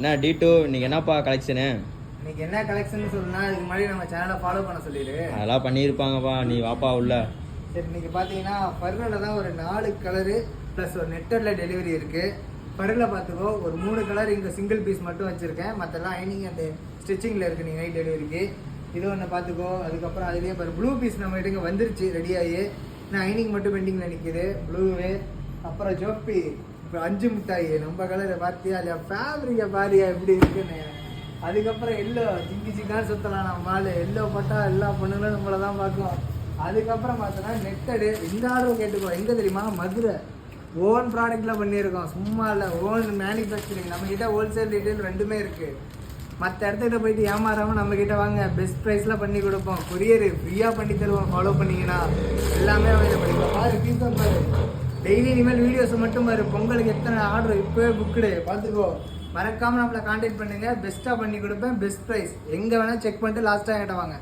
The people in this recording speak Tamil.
என்ன D2 இன்னைக்கு என்னப்பா கலெக்ஷனு? இன்னைக்கு என்ன கலெக்ஷன் சொன்னா இதுக்கு முன்னாடி நம்ம சேனலை ஃபாலோ பண்ண சொல்லிடு. அதெல்லாம் பண்ணியிருப்பாங்கப்பா, நீ வாப்பா உள்ள. சரி, இன்னைக்கு பார்த்தீங்கன்னா பர்லில் தான் ஒரு 4 கலரு ப்ளஸ் ஒரு நெட்டரில் டெலிவரி இருக்குது. பர்லில் பார்த்துக்கோ ஒரு 3 கலர் இங்கே சிங்கிள் பீஸ் மட்டும் வச்சுருக்கேன், மற்றெல்லாம் ஐனிங் அண்ட் ஸ்டிச்சிங்கில் இருக்குது நீங்கள் நைட் டெலிவரிக்கு. இது ஒன்று பார்த்துக்கோ. அதுக்கப்புறம் அதுலேயே பாரு ப்ளூ பீஸ் நம்ம இங்கே வந்துருச்சு ரெடியாகி. நான் ஐனிங் மட்டும் பெண்டிங்கில் நிற்கிது ப்ளூவு. அப்புறம் ஜோப்பி இப்போ 5 மிட்டாய் நம்ம கலரை பார்த்தியா இல்லையா, ஃபேப்ரிக்கை பாரியா எப்படி இருக்குன்னு. அதுக்கப்புறம் எல்லோ சிக்கான்னு சுற்றலாம் நம்ம ஆள். எல்லோ போட்டால் எல்லா பொண்ணுங்களும் நம்மளை தான் பார்க்கும். அதுக்கப்புறம் பார்த்தோன்னா நெட்டடு. இந்த ஆர்டர் கேட்டுக்கோ, எங்கே தெரியுமா, மதுரை. ஓன் ப்ராடக்டில் பண்ணியிருக்கோம், சும்மா இல்லை, ஓன் மேனுஃபேக்சரிங். நம்மக்கிட்ட ஹோல்சேல் ரீட்டைல் ரெண்டுமே இருக்குது. மற்ற இடத்துக்கிட்ட போயிட்டு ஏமாறாமல் நம்மக்கிட்ட வாங்க, பெஸ்ட் ப்ரைஸில் பண்ணி கொடுப்போம். கொரியர் ஃப்ரீயாக பண்ணி தருவோம், ஃபாலோ பண்ணிங்கன்னா எல்லாமே அவைலபிள். இப்போ பாரு பீஸா பாரு, டெய்லி இனிமேல் வீடியோஸை மட்டும் பாரு. பொங்கலுக்கு எத்தனை ஆர்டர் இப்போவே புக்குடு பார்த்துக்கோ. மறக்காமல் நம்மளை கான்டாக்ட் பண்ணுங்கள், பெஸ்ட்டாக பண்ணி கொடுப்பேன், பெஸ்ட் ப்ரைஸ். எங்கே வேணால் செக் பண்ணிட்டு லாஸ்ட்டாக என்கிட்ட வாங்க.